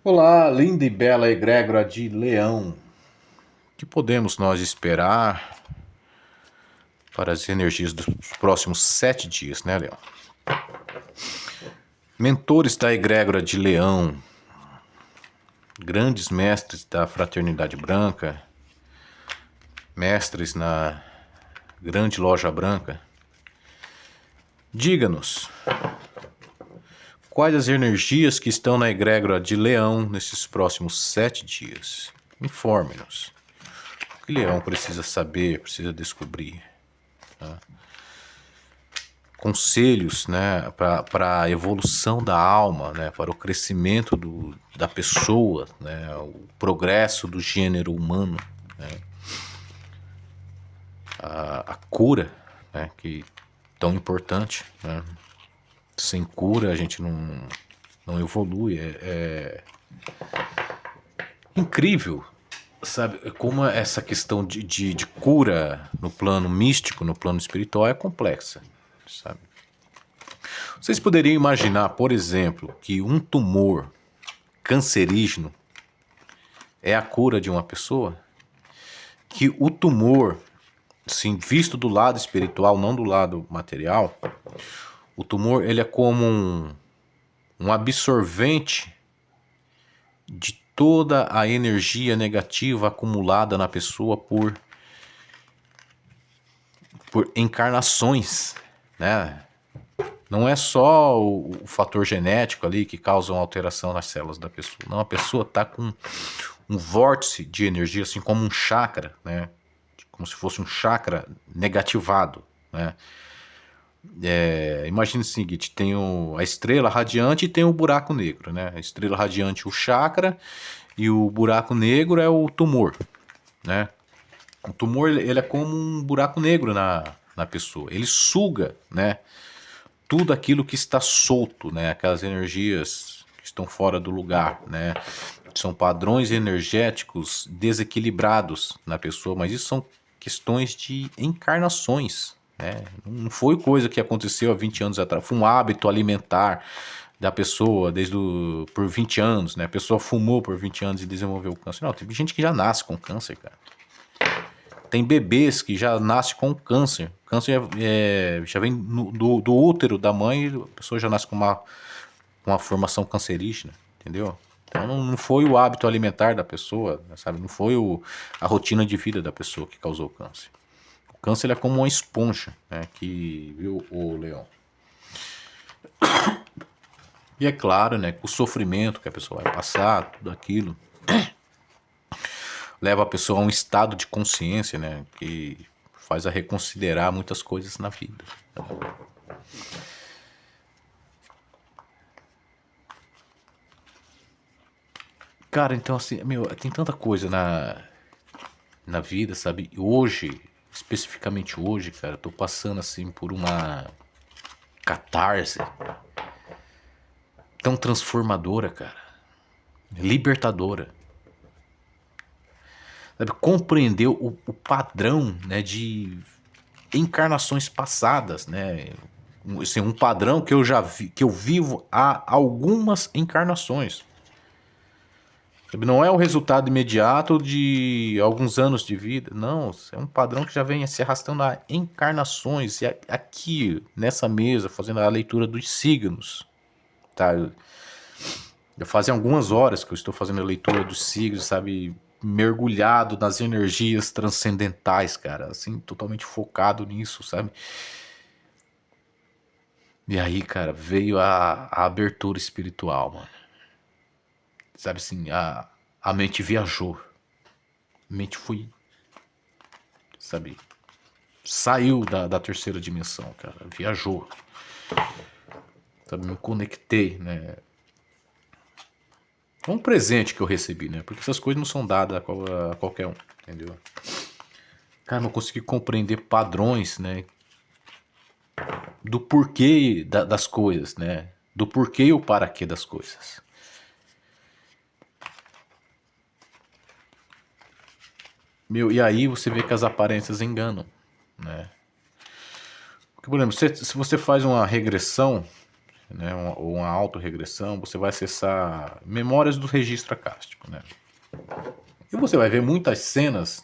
Olá, linda e bela egrégora de Leão. O que podemos nós esperar para as energias dos próximos 7 dias, né, Leão? Mentores da egrégora de Leão, grandes mestres da Fraternidade Branca, mestres na Grande Loja Branca, diga-nos quais as energias que estão na egrégora de Leão nesses próximos 7 dias. Informe-nos. O que Leão precisa saber, precisa descobrir? Conselhos, né, para a evolução da alma, né, para o crescimento da pessoa, né, o progresso do gênero humano, né, a cura, né, que é tão importante, né. Sem cura a gente não evolui. É incrível, sabe, como essa questão de cura no plano místico, no plano espiritual é complexa, sabe. Vocês poderiam imaginar, por exemplo, que um tumor cancerígeno é a cura de uma pessoa? Que o tumor, sim, visto do lado espiritual, não do lado material, o tumor ele é como um absorvente de toda a energia negativa acumulada na pessoa por encarnações, né? Não é só o fator genético ali que causa uma alteração nas células da pessoa. Não, a pessoa está com um vórtice de energia, assim como um chakra, né? Como se fosse um chakra negativado, né? Imagine o seguinte, tem a estrela radiante e tem o buraco negro, né? A estrela radiante, o chakra, e o buraco negro é o tumor, né? O tumor ele é como um buraco negro na pessoa. Ele suga, né, tudo aquilo que está solto, né? Aquelas energias que estão fora do lugar, né? São padrões energéticos desequilibrados na pessoa, mas isso são questões de encarnações, né? Não foi coisa que aconteceu há 20 anos atrás, foi um hábito alimentar da pessoa por 20 anos, né? A pessoa fumou por 20 anos e desenvolveu câncer. Não, tem gente que já nasce com câncer, cara. Tem bebês que já nascem com câncer. Câncer já vem do útero da mãe, e a pessoa já nasce com uma formação cancerígena, entendeu? Então não foi o hábito alimentar da pessoa, sabe? Não foi a rotina de vida da pessoa que causou o câncer. O câncer é como uma esponja, né? Viu, o Leão? E é claro, né, que o sofrimento que a pessoa vai passar, tudo aquilo, leva a pessoa a um estado de consciência, né, que faz a reconsiderar muitas coisas na vida. Cara, então assim, meu, tem tanta coisa na vida, sabe? Hoje, especificamente hoje, cara, eu tô passando assim por uma catarse tão transformadora, cara. Libertadora. Sabe? Compreender o padrão, né, de encarnações passadas, né? Assim, um padrão que eu já vi, que eu vivo há algumas encarnações. Sabe? Não é o resultado imediato de alguns anos de vida. Não, é um padrão que já vem se arrastando há encarnações. E aqui, nessa mesa, fazendo a leitura dos signos. Tá? Já fazem algumas horas que eu estou fazendo a leitura dos signos, sabe? Mergulhado nas energias transcendentais, cara. Assim, totalmente focado nisso, sabe? E aí, cara, veio a abertura espiritual, mano. Sabe assim, a mente viajou. A mente foi, sabe, saiu da terceira dimensão, cara. Viajou. Sabe, me conectei, né? É um presente que eu recebi, né? Porque essas coisas não são dadas a qualquer um, entendeu? Cara, não consegui compreender padrões, né? Do porquê das coisas, né? Do porquê e o para quê das coisas. Meu, e aí você vê que as aparências enganam, né? Porque, por exemplo, se você faz uma regressão, né, ou uma autorregressão, você vai acessar memórias do registro acástico, né? E você vai ver muitas cenas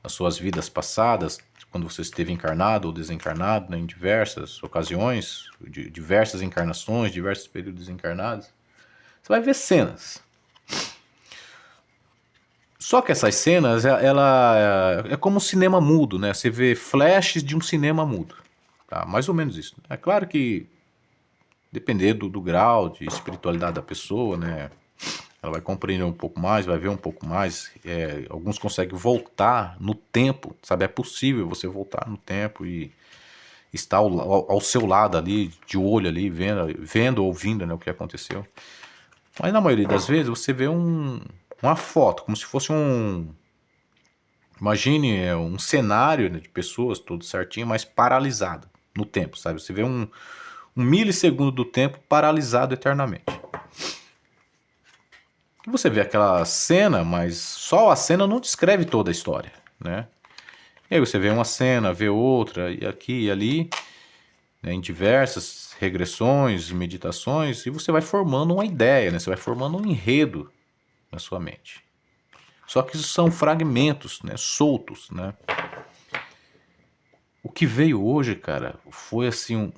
nas suas vidas passadas, quando você esteve encarnado ou desencarnado, né, em diversas ocasiões, diversas encarnações, diversos períodos encarnados. Você vai ver cenas. Só que essas cenas, ela é como um cinema mudo, né? Você vê flashes de um cinema mudo. Tá? Mais ou menos isso. É claro que, dependendo do grau de espiritualidade da pessoa, né? Ela vai compreender um pouco mais, vai ver um pouco mais. Alguns conseguem voltar no tempo, sabe? É possível você voltar no tempo e estar ao seu lado ali, de olho ali, vendo, ouvindo, né, o que aconteceu. Mas na maioria das vezes você vê uma foto, como se fosse um... Imagine um cenário, né, de pessoas, tudo certinho, mas paralisado no tempo, sabe? Você vê um milissegundo do tempo paralisado eternamente. E você vê aquela cena, mas só a cena não descreve toda a história, né? E aí você vê uma cena, vê outra, e aqui e ali, né, em diversas regressões, meditações, e você vai formando uma ideia, né? Você vai formando um enredo na sua mente. Só que isso são fragmentos, né, soltos, né? O que veio hoje, cara, foi assim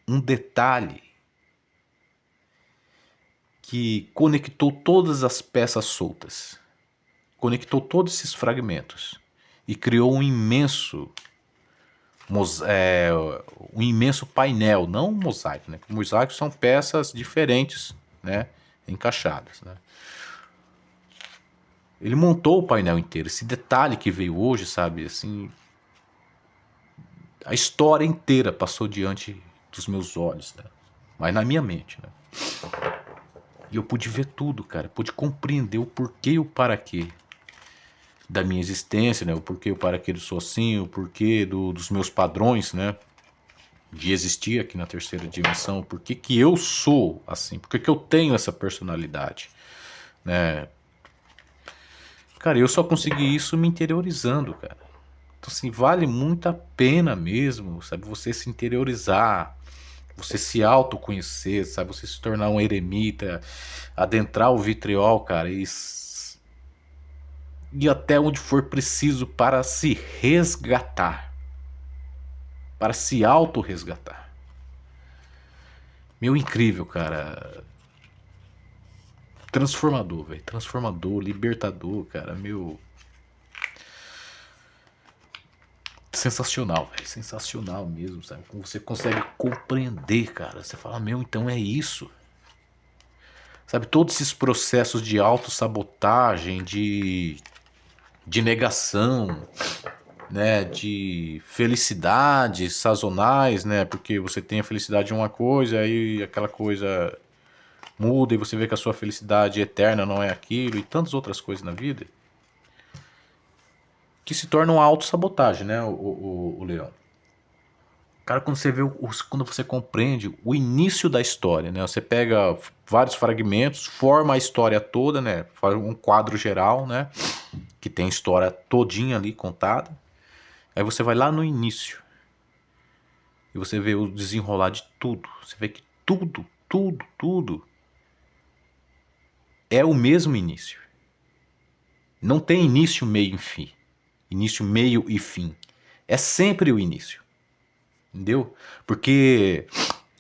um detalhe que conectou todas as peças soltas, conectou todos esses fragmentos e criou um imenso painel, não um mosaico, né? Mosaicos são peças diferentes, né, encaixadas, né? Ele montou o painel inteiro, esse detalhe que veio hoje, sabe, assim, a história inteira passou diante dos meus olhos, né? Mas na minha mente, né? E eu pude ver tudo, cara. Pude compreender o porquê e o para quê da minha existência, né? O porquê e o para quê do sozinho, o porquê dos meus padrões, né? De existir aqui na terceira dimensão. Por que que eu sou assim? Por que que eu tenho essa personalidade, né? Cara, eu só consegui isso me interiorizando, cara. Então, assim, vale muito a pena mesmo, sabe? Você se interiorizar, você se autoconhecer, sabe? Você se tornar um eremita, adentrar o vitriol, cara, e ir até onde for preciso para se resgatar, para se auto-resgatar. Meu, incrível, cara. Transformador, velho. Transformador, libertador, cara. Meu. Sensacional, velho. Sensacional mesmo, sabe? Como você consegue compreender, cara. Você fala, meu, então é isso. Sabe, todos esses processos de autossabotagem, de negação, né, de felicidades sazonais, né, porque você tem a felicidade de uma coisa, aí aquela coisa muda e você vê que a sua felicidade eterna não é aquilo, e tantas outras coisas na vida, que se tornam autossabotagem, né, o Leão. Cara, quando você vê, quando você compreende o início da história, né? Você pega vários fragmentos, forma a história toda, né? Faz um quadro geral, né? Que tem a história todinha ali contada. Aí você vai lá no início e você vê o desenrolar de tudo. Você vê que tudo é o mesmo início. Não tem início, meio e fim. Início, meio e fim. É sempre o início. Entendeu? Porque,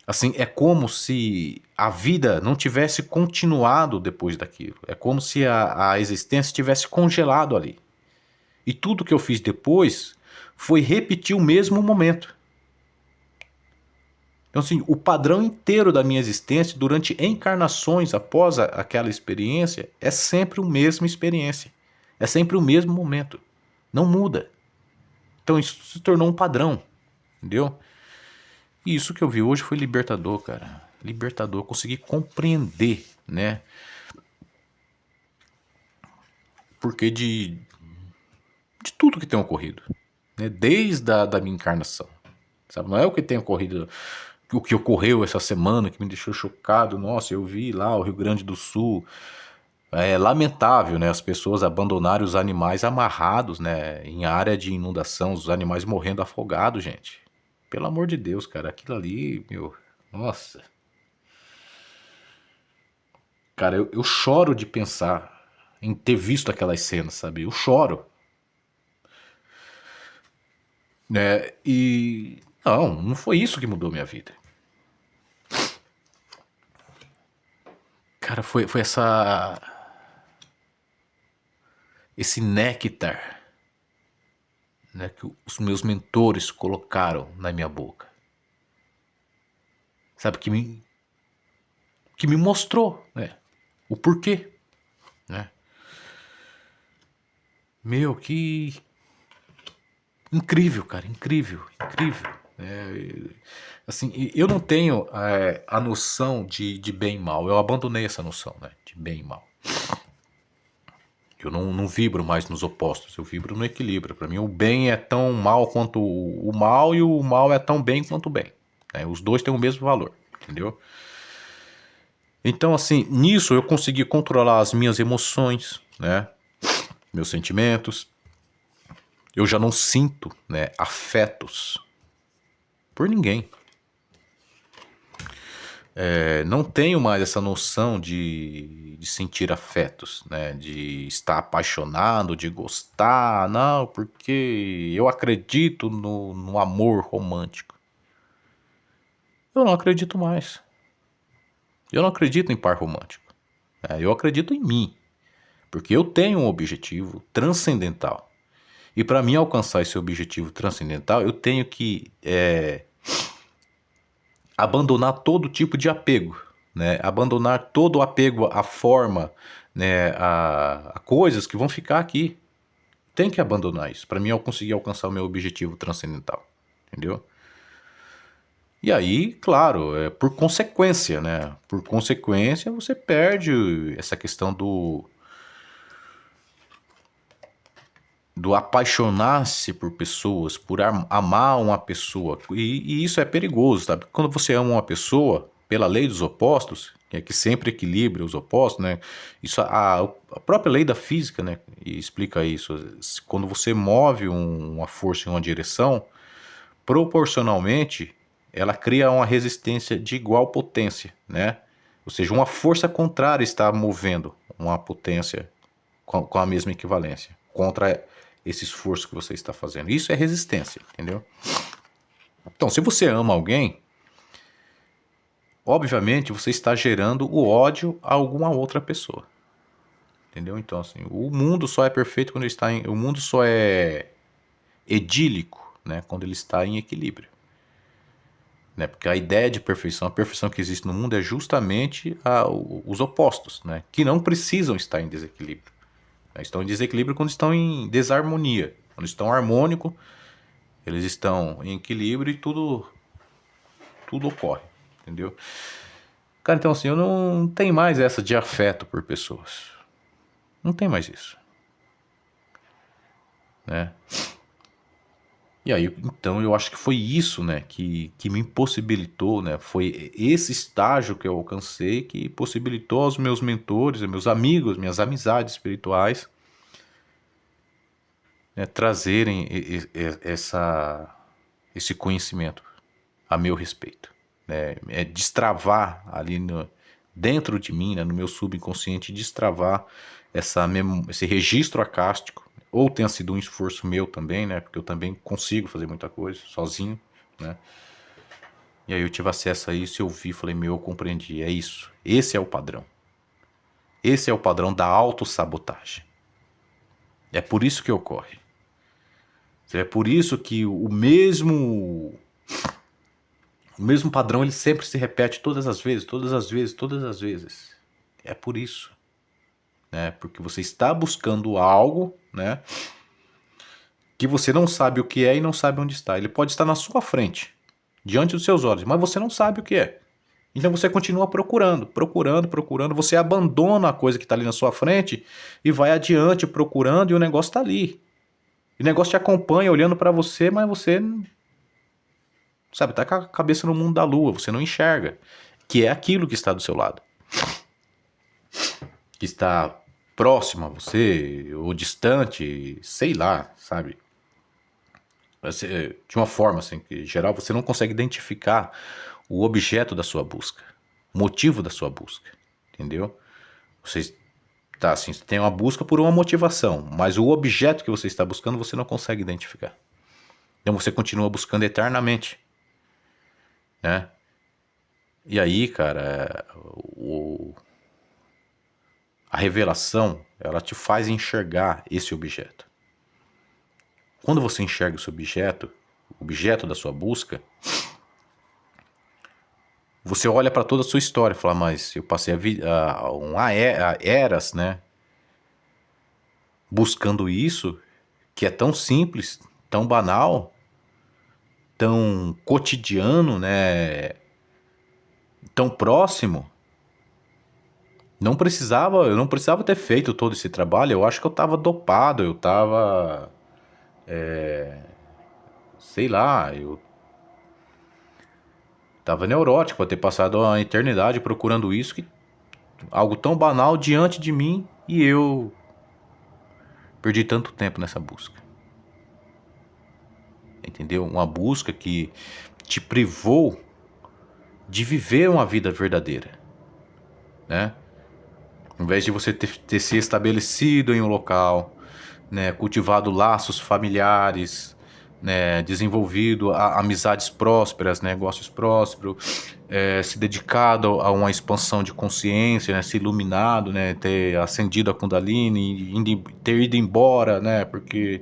assim, é como se a vida não tivesse continuado depois daquilo. É como se a existência tivesse congelado ali. E tudo que eu fiz depois foi repetir o mesmo momento. Então, assim, o padrão inteiro da minha existência, durante encarnações após aquela experiência, é sempre a mesma experiência. É sempre o mesmo momento. Não muda. Então, isso se tornou um padrão. Entendeu? E isso que eu vi hoje foi libertador, cara. Libertador. Eu consegui compreender, né? Porque de tudo que tem ocorrido. Né? Desde da minha encarnação. Sabe? Não é o que tem ocorrido, o que ocorreu essa semana que me deixou chocado. Nossa, eu vi lá o Rio Grande do Sul. É lamentável, né? As pessoas abandonarem os animais amarrados, né? Em área de inundação, os animais morrendo afogados, gente. Pelo amor de Deus, cara, aquilo ali, meu, nossa. Cara, eu choro de pensar em ter visto aquelas cenas, sabe? Eu choro, né? E não foi isso que mudou minha vida. Cara, foi esse néctar, né, que os meus mentores colocaram na minha boca. Sabe, que me mostrou, né, o porquê, né? Meu, que incrível, cara, incrível, incrível. Assim, eu não tenho a noção de bem e mal. Eu abandonei essa noção, né, de bem e mal. Eu não vibro mais nos opostos, eu vibro no equilíbrio. Para mim, o bem é tão mal quanto o mal e o mal é tão bem quanto o bem. Né? Os dois têm o mesmo valor, entendeu? Então, assim, nisso eu consegui controlar as minhas emoções, né? Meus sentimentos. Eu já não sinto, né, afetos por ninguém. Não tenho mais essa noção de sentir afetos, né? De estar apaixonado, de gostar, não, porque eu acredito no amor romântico. Eu não acredito mais. Eu não acredito em par romântico. Eu acredito em mim, porque eu tenho um objetivo transcendental. E para mim alcançar esse objetivo transcendental, eu tenho que abandonar todo tipo de apego, né? Abandonar todo o apego à forma, né? A coisas que vão ficar aqui. Tem que abandonar isso para mim eu conseguir alcançar o meu objetivo transcendental, entendeu? E aí, claro, por consequência, né? Por consequência, você perde essa questão do apaixonar-se por pessoas, por amar uma pessoa. E isso é perigoso, sabe? Quando você ama uma pessoa, pela lei dos opostos, que é que sempre equilibra os opostos, né? Isso, a própria lei da física, né? Explica isso. Quando você move uma força em uma direção, proporcionalmente, ela cria uma resistência de igual potência, né? Ou seja, uma força contrária está movendo uma potência com a mesma equivalência contra esse esforço que você está fazendo. Isso é resistência, entendeu? Então, se você ama alguém, obviamente você está gerando o ódio a alguma outra pessoa. Entendeu? Então, assim, o mundo só é perfeito quando ele está em. O mundo só é edílico, né? Quando ele está em equilíbrio. Né? Porque a ideia de perfeição, a perfeição que existe no mundo é justamente os opostos, né? Que não precisam estar em desequilíbrio. Estão em desequilíbrio quando estão em desarmonia. Quando estão harmônico, eles estão em equilíbrio e tudo ocorre, entendeu? Cara, então assim, eu não tenho mais essa de afeto por pessoas. Não tem mais isso, né? E aí, então, eu acho que foi isso, né, que me impossibilitou, né? Foi esse estágio que eu alcancei que possibilitou aos meus mentores, aos meus amigos, minhas amizades espirituais, né, trazerem esse conhecimento a meu respeito. Né? É destravar ali dentro de mim, né, no meu subconsciente, destravar esse registro acástico, ou tenha sido um esforço meu também, né, porque eu também consigo fazer muita coisa sozinho, né? E aí eu tive acesso a isso, eu vi, falei, meu, eu compreendi, é isso. Esse é o padrão. Esse é o padrão da autossabotagem. É por isso que ocorre. É por isso que o mesmo padrão ele sempre se repete todas as vezes, todas as vezes, todas as vezes. É por isso, né? Porque você está buscando algo, né? Que você não sabe o que é e não sabe onde está. Ele pode estar na sua frente, diante dos seus olhos, mas você não sabe o que é. Então você continua procurando, procurando, procurando. Você abandona a coisa que está ali na sua frente e vai adiante procurando e o negócio está ali. E o negócio te acompanha olhando para você, mas você, sabe, tá com a cabeça no mundo da lua. Você não enxerga que é aquilo que está do seu lado, que está próximo a você ou distante, sei lá, sabe? De uma forma assim, que em geral você não consegue identificar o objeto da sua busca, o motivo da sua busca, entendeu? Você tá assim, você tem uma busca por uma motivação, mas o objeto que você está buscando você não consegue identificar. Então você continua buscando eternamente, né? E aí, cara, a revelação, ela te faz enxergar esse objeto. Quando você enxerga esse objeto, o objeto da sua busca, você olha para toda a sua história e fala, mas eu passei a eras, né, buscando isso, que é tão simples, tão banal, tão cotidiano, né, tão próximo. Eu não precisava ter feito todo esse trabalho. Eu acho que eu estava dopado, eu estava, sei lá, eu estava neurótico para ter passado a eternidade procurando isso, que algo tão banal diante de mim e eu perdi tanto tempo nessa busca. Entendeu? Uma busca que te privou de viver uma vida verdadeira, né? Em vez de você ter se estabelecido em um local, né, cultivado laços familiares, né, desenvolvido amizades prósperas, negócios prósperos, se dedicado a uma expansão de consciência, né, se iluminado, né, ter acendido a Kundalini, ter ido embora, né, porque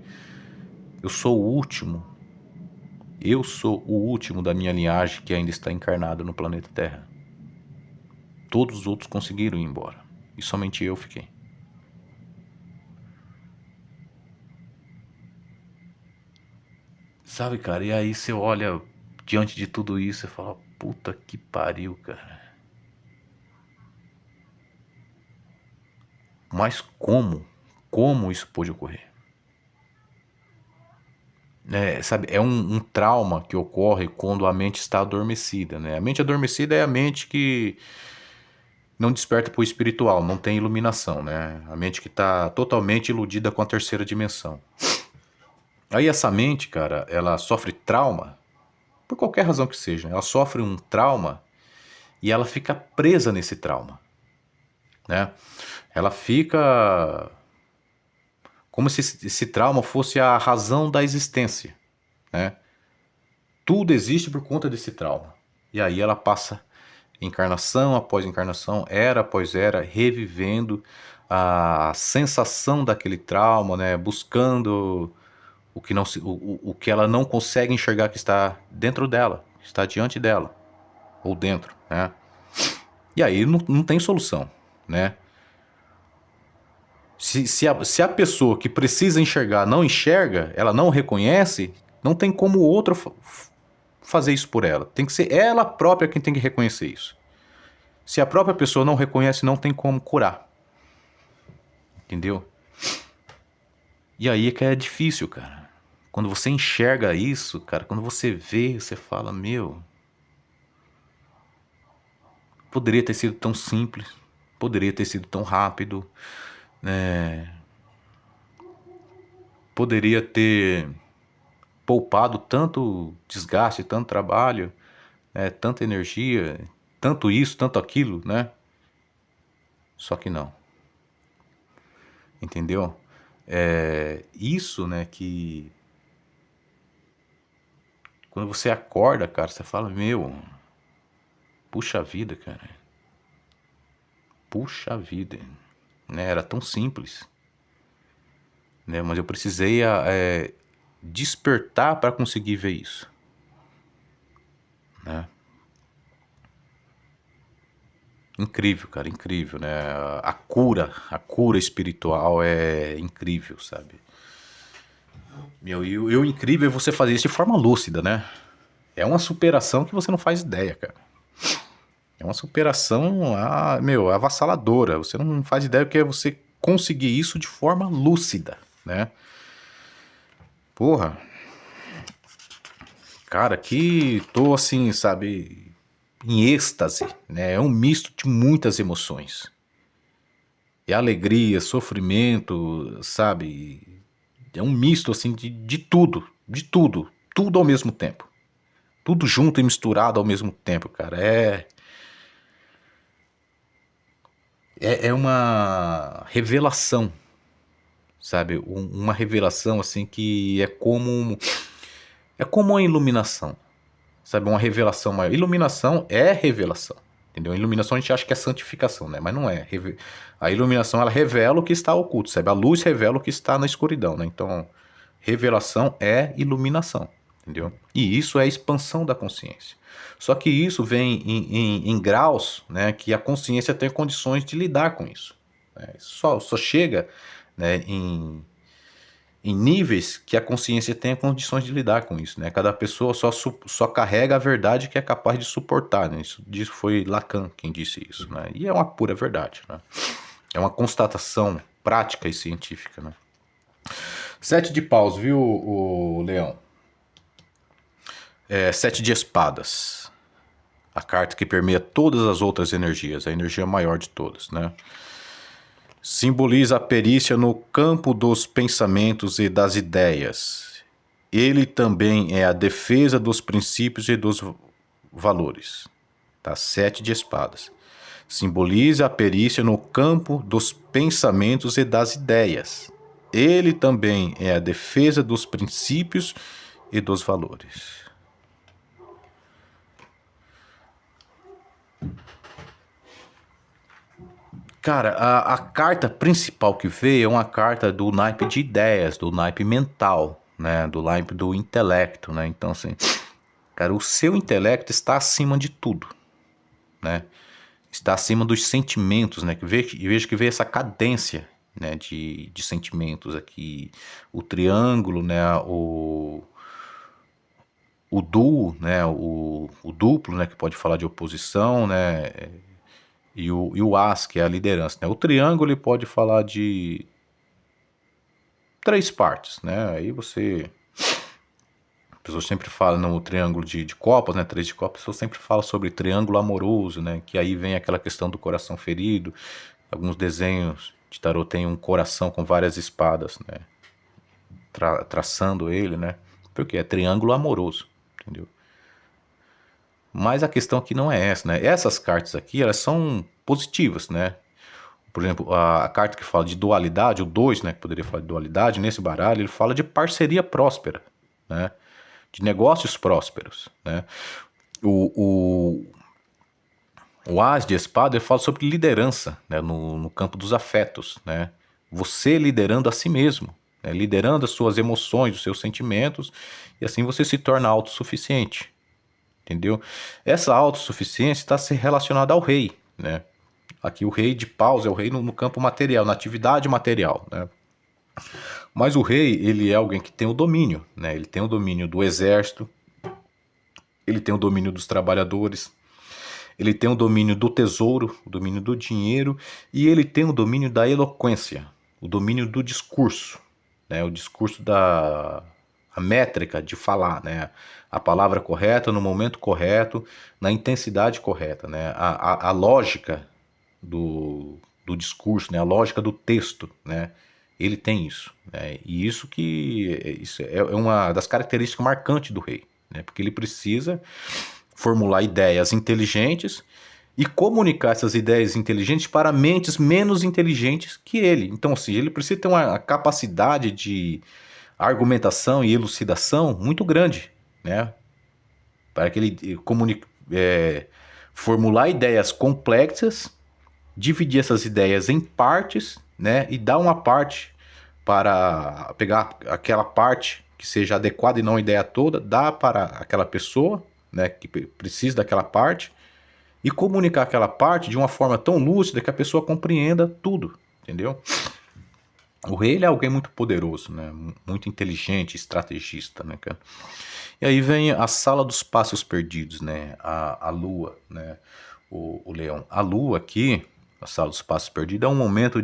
eu sou o último. Eu sou o último da minha linhagem que ainda está encarnado no planeta Terra. Todos os outros conseguiram ir embora. E somente eu fiquei. Sabe, cara? E aí você olha diante de tudo isso e fala, puta que pariu, cara. Mas como? Como isso pôde ocorrer? Sabe, é um trauma que ocorre quando a mente está adormecida, né? A mente adormecida é a mente que não desperta para o espiritual, não tem iluminação, né? A mente que está totalmente iludida com a terceira dimensão. Aí essa mente, cara, ela sofre trauma, por qualquer razão que seja, ela sofre um trauma e ela fica presa nesse trauma, né? Ela fica como se esse trauma fosse a razão da existência, né? Tudo existe por conta desse trauma. E aí ela passa encarnação após encarnação, era após era, revivendo a sensação daquele trauma, né? Buscando o que, não se, o que ela não consegue enxergar que está dentro dela, está diante dela, ou dentro, né? E aí não tem solução, né? Se a pessoa que precisa enxergar não enxerga, ela não reconhece, não tem como o outro fazer isso por ela. Tem que ser ela própria quem tem que reconhecer isso. Se a própria pessoa não reconhece, não tem como curar. Entendeu? E aí é que é difícil, cara. Quando você enxerga isso, cara, quando você vê, você fala, meu, poderia ter sido tão simples, poderia ter sido tão rápido, né? Poderia ter poupado tanto desgaste, tanto trabalho, tanta energia, tanto isso, tanto aquilo, né? Só que não, entendeu? Isso, né, que quando você acorda, cara, você fala, meu, puxa vida, cara, puxa vida, né? Era tão simples, né? Mas eu precisei despertar para conseguir ver isso, né? Incrível, cara, incrível, né? A cura espiritual é incrível, sabe? Meu, e o incrível é você fazer isso de forma lúcida, né? É uma superação que você não faz ideia, cara. É uma superação, meu, avassaladora. Você não faz ideia do que é você conseguir isso de forma lúcida, né? Porra, cara, que tô assim, sabe, em êxtase, né? É um misto de muitas emoções. É alegria, sofrimento, sabe? É um misto assim de tudo, de tudo, tudo ao mesmo tempo. Tudo junto e misturado ao mesmo tempo, cara. É uma revelação, sabe? Uma revelação assim que é como uma iluminação, sabe? Uma revelação maior. Iluminação é revelação, entendeu? Iluminação a gente acha que é santificação, né? Mas não é. A iluminação ela revela o que está oculto, sabe? A luz revela o que está na escuridão, né? Então, revelação é iluminação, entendeu? E isso é expansão da consciência. Só que isso vem em graus, né, que a consciência tem condições de lidar com isso. Né? Só chega, né, em níveis que a consciência tenha condições de lidar com isso, né? Cada pessoa só carrega a verdade que é capaz de suportar, né? Isso foi Lacan quem disse isso, né? E é uma pura verdade, né? É uma constatação prática e científica, né? 7 de paus, viu, o Leão? 7 de espadas. A carta que permeia todas as outras energias, a energia maior de todas, né? Simboliza a perícia no campo dos pensamentos e das ideias. Ele também é a defesa dos princípios e dos valores. Tá? 7 de espadas. Simboliza a perícia no campo dos pensamentos e das ideias. Ele também é a defesa dos princípios e dos valores. Cara, a carta principal que veio é uma carta do naipe de ideias, do naipe mental, né? Do naipe do intelecto, né? Então, assim, cara, o seu intelecto está acima de tudo, né? Está acima dos sentimentos, né? Vejo que veio essa cadência, né? De sentimentos aqui. O triângulo, né? O duo, né? O duplo, né? Que pode falar de oposição, né? E o as, que é a liderança, né? O triângulo ele pode falar de 3 partes, né? Aí você... A pessoa sempre fala no triângulo de copas, né? 3 de copas, a pessoa sempre fala sobre triângulo amoroso, né? Que aí vem aquela questão do coração ferido. Alguns desenhos de tarô tem um coração com várias espadas, né? Traçando ele, né? Porque é triângulo amoroso, entendeu? Mas a questão aqui não é essa, né? Essas cartas aqui, elas são positivas, né? Por exemplo, a carta que fala de dualidade, o 2, né, que poderia falar de dualidade, nesse baralho, ele fala de parceria próspera, né? De negócios prósperos, né? O, o As de Espada ele fala sobre liderança, né, no campo dos afetos, né? Você liderando a si mesmo, né, liderando as suas emoções, os seus sentimentos, e assim você se torna autossuficiente, entendeu? Essa autossuficiência está se relacionada ao rei, né? Aqui o rei de paus é o rei no campo material, na atividade material, né? Mas o rei, ele é alguém que tem o domínio, né? Ele tem o domínio do exército, ele tem o domínio dos trabalhadores, ele tem o domínio do tesouro, o domínio do dinheiro, e ele tem o domínio da eloquência, o domínio do discurso, né? O discurso a métrica de falar, né? A palavra correta, no momento correto, na intensidade correta, né? A lógica do discurso, né? A lógica do texto, né? Ele tem isso, né? E isso é uma das características marcantes do rei, né? Porque ele precisa formular ideias inteligentes e comunicar essas ideias inteligentes para mentes menos inteligentes que ele. Então, assim, ele precisa ter uma capacidade de argumentação e elucidação muito grande, né? Para que ele formular ideias complexas, dividir essas ideias em partes, né? E dar uma parte para pegar aquela parte que seja adequada e não a ideia toda, dar para aquela pessoa, né, que precisa daquela parte e comunicar aquela parte de uma forma tão lúcida que a pessoa compreenda tudo, entendeu? O rei ele é alguém muito poderoso, né? Muito inteligente, estrategista, né, cara? E aí vem a sala dos passos perdidos, né? A lua, né? O leão. A lua aqui, a sala dos passos perdidos, é um momento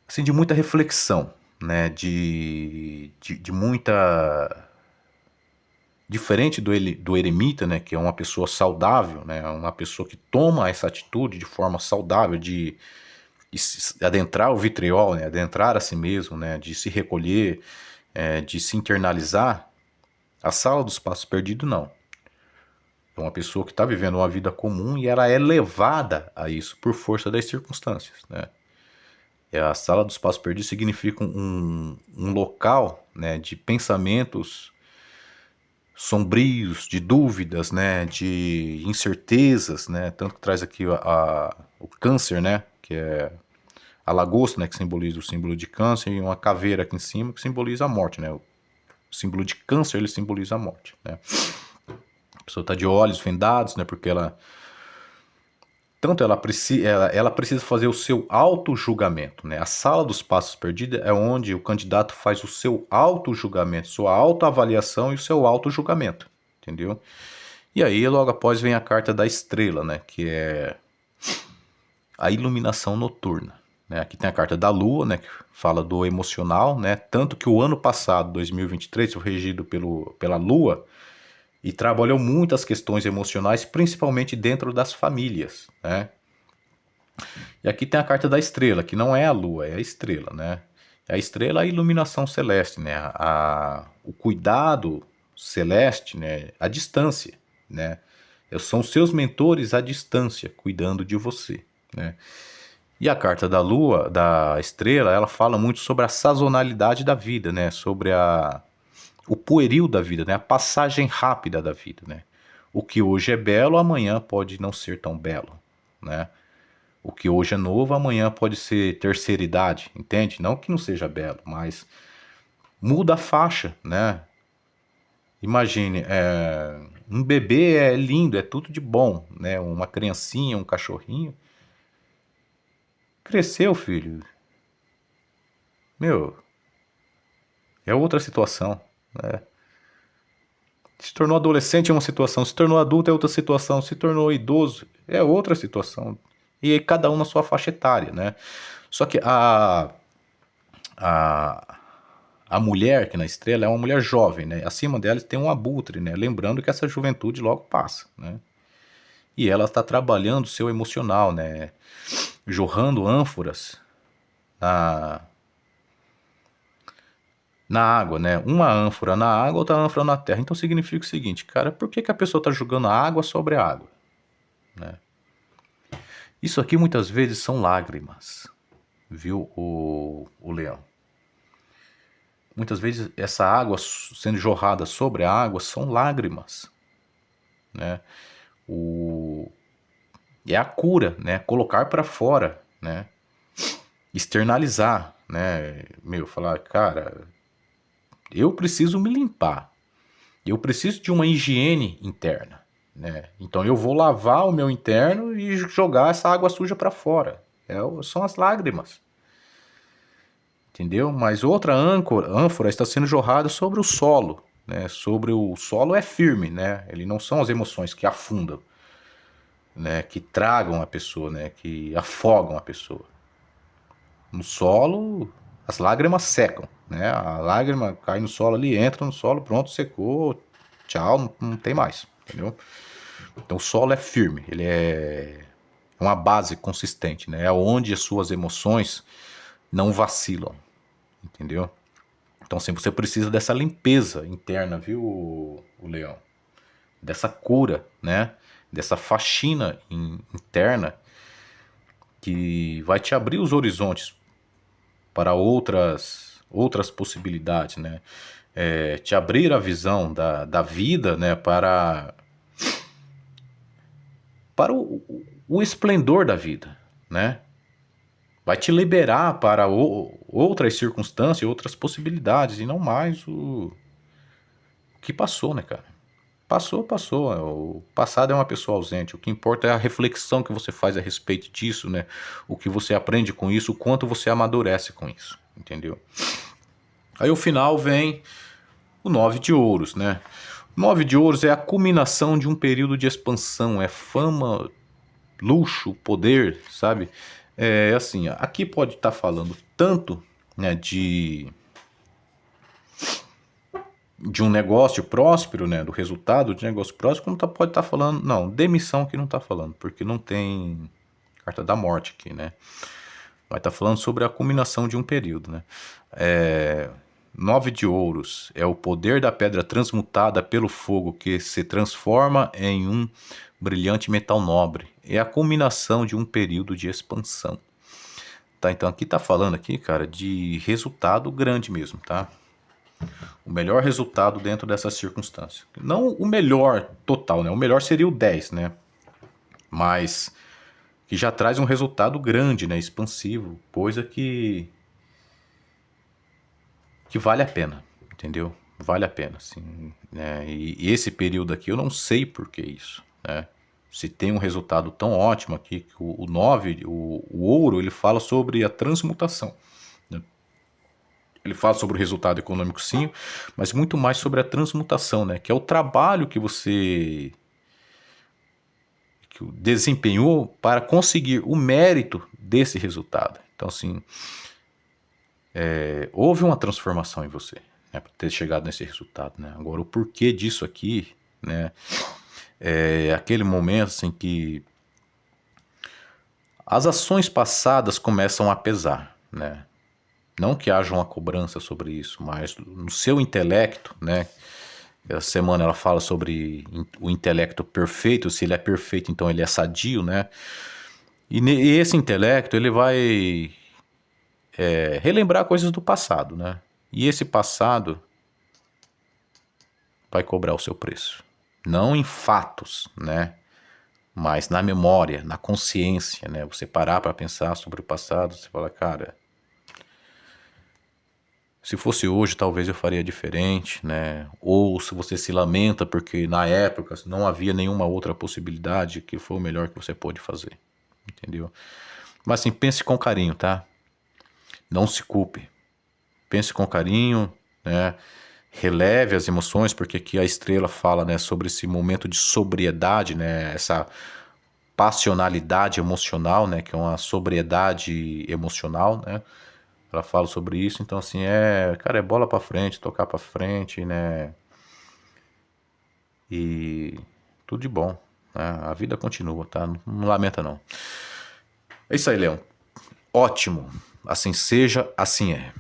assim, de muita reflexão, né? De muita... Diferente do eremita, né? Que é uma pessoa saudável, né? Uma pessoa que toma essa atitude de forma saudável, de adentrar o vitriol, né? Adentrar a si mesmo, né? De se recolher, de se internalizar, a sala dos passos perdidos não. É uma pessoa que está vivendo uma vida comum e ela é levada a isso por força das circunstâncias, né? E a sala dos passos perdidos significa um local, né, de pensamentos sombrios, de dúvidas, né, de incertezas, né? Tanto que traz aqui o câncer, né, que é a lagosta, né, que simboliza o símbolo de câncer, e uma caveira aqui em cima que simboliza a morte, né? O símbolo de câncer, ele simboliza a morte, né? A pessoa está de olhos vendados, né, porque ela precisa fazer o seu auto-julgamento, né? A sala dos passos perdidos é onde o candidato faz o seu auto-julgamento, sua autoavaliação e o seu auto-julgamento, entendeu? E aí, logo após, vem a carta da estrela, né? Que é a iluminação noturna, né? Aqui tem a carta da lua, né? Que fala do emocional, né? Tanto que o ano passado, 2023, foi regido pela lua e trabalhou muito as questões emocionais, principalmente dentro das famílias, né? E aqui tem a carta da estrela, que não é a lua, é a estrela, né? A estrela é a iluminação celeste, né? O cuidado celeste, né? A distância, né? São os seus mentores à distância, cuidando de você, né? E a carta da lua, da estrela, ela fala muito sobre a sazonalidade da vida, né? Sobre o pueril da vida, né? A passagem rápida da vida, né? O que hoje é belo, amanhã pode não ser tão belo, né? O que hoje é novo, amanhã pode ser terceira idade, entende? Não que não seja belo, mas muda a faixa, né? Imagine, um bebê é lindo, é tudo de bom, né? Uma criancinha, um cachorrinho. Cresceu, filho. Meu, é outra situação, né? Se tornou adolescente é uma situação, se tornou adulto é outra situação, se tornou idoso é outra situação. E aí cada um na sua faixa etária, né? Só que a, a mulher que na estrela é uma mulher jovem, né? Acima dela tem um abutre, né? Lembrando que essa juventude logo passa, né? E ela está trabalhando o seu emocional, né? Jorrando ânforas na, na água, né? Uma ânfora na água, outra ânfora na terra. Então significa o seguinte, cara, por que a pessoa está jogando a água sobre a água, né? Isso aqui muitas vezes são lágrimas, viu, o leão? Muitas vezes essa água sendo jorrada sobre a água são lágrimas, né? É a cura, né? Colocar para fora, né? Externalizar, né? Falar, cara, eu preciso me limpar. Eu preciso de uma higiene interna, né? Então eu vou lavar o meu interno e jogar essa água suja para fora. São as lágrimas. Entendeu? Mas outra ânfora está sendo jorrada sobre o solo, né? Sobre o solo é firme, né? Ele não são as emoções que afundam, né? Que tragam a pessoa, né? Que afogam a pessoa. No solo, as lágrimas secam, né? A lágrima cai no solo ali, entra no solo, pronto, secou, tchau, não tem mais, entendeu? Então o solo é firme, ele é uma base consistente, né? É onde as suas emoções não vacilam, entendeu? Então, assim, você precisa dessa limpeza interna, viu, o leão? Dessa cura, né? Dessa faxina interna que vai te abrir os horizontes para outras possibilidades, né? Te abrir a visão da vida, né? Para o esplendor da vida, né? Vai te liberar para outras circunstâncias, outras possibilidades, e não mais o que passou, né, cara? Passou, passou. O passado é uma pessoa ausente. O que importa é a reflexão que você faz a respeito disso, né? O que você aprende com isso, o quanto você amadurece com isso, entendeu? Aí o final vem o 9 de ouros, né? O 9 de ouros é a culminação de um período de expansão, é fama, luxo, poder, sabe? É assim, aqui pode estar falando tanto, né, de um negócio próspero, né, do resultado de negócio próspero, como pode estar falando, não, demissão que não está falando, porque não tem carta da morte aqui, né? Vai estar falando sobre a culminação de um período, né? 9 de ouros é o poder da pedra transmutada pelo fogo que se transforma em um brilhante metal nobre. É a culminação de um período de expansão. Tá, então aqui tá falando aqui, cara, de resultado grande mesmo, tá? O melhor resultado dentro dessas circunstâncias. Não o melhor total, né? O melhor seria o 10, né? Mas que já traz um resultado grande, né? Expansivo, coisa que vale a pena, entendeu? Vale a pena, assim, né? E esse período aqui eu não sei por que isso, né? Se tem um resultado tão ótimo aqui, que o 9, o ouro, ele fala sobre a transmutação, né? Ele fala sobre o resultado econômico, sim, mas muito mais sobre a transmutação, né? Que é o trabalho que você desempenhou para conseguir o mérito desse resultado. Então, assim, houve uma transformação em você, né, para ter chegado nesse resultado, né? Agora, o porquê disso aqui, né? É aquele momento assim, que as ações passadas começam a pesar, né? Não que haja uma cobrança sobre isso, mas no seu intelecto, né? Essa semana ela fala sobre o intelecto perfeito, se ele é perfeito, então ele é sadio, né? E esse intelecto, ele vai relembrar coisas do passado, né? E esse passado vai cobrar o seu preço. Não em fatos, né? Mas na memória, na consciência, né? Você parar para pensar sobre o passado, você fala, cara, se fosse hoje, talvez eu faria diferente, né? Ou se você se lamenta porque na época não havia nenhuma outra possibilidade, que foi o melhor que você pôde fazer, entendeu? Mas assim, pense com carinho, tá? Não se culpe. Pense com carinho, né? Releve as emoções, porque aqui a estrela fala, né, sobre esse momento de sobriedade, né? Essa passionalidade emocional, né? Que é uma sobriedade emocional, né? Ela fala sobre isso, então assim, cara, é bola pra frente, tocar pra frente, né? E tudo de bom, né? A vida continua, tá? Não lamenta não. É isso aí, Leão. Ótimo. Assim seja, assim é.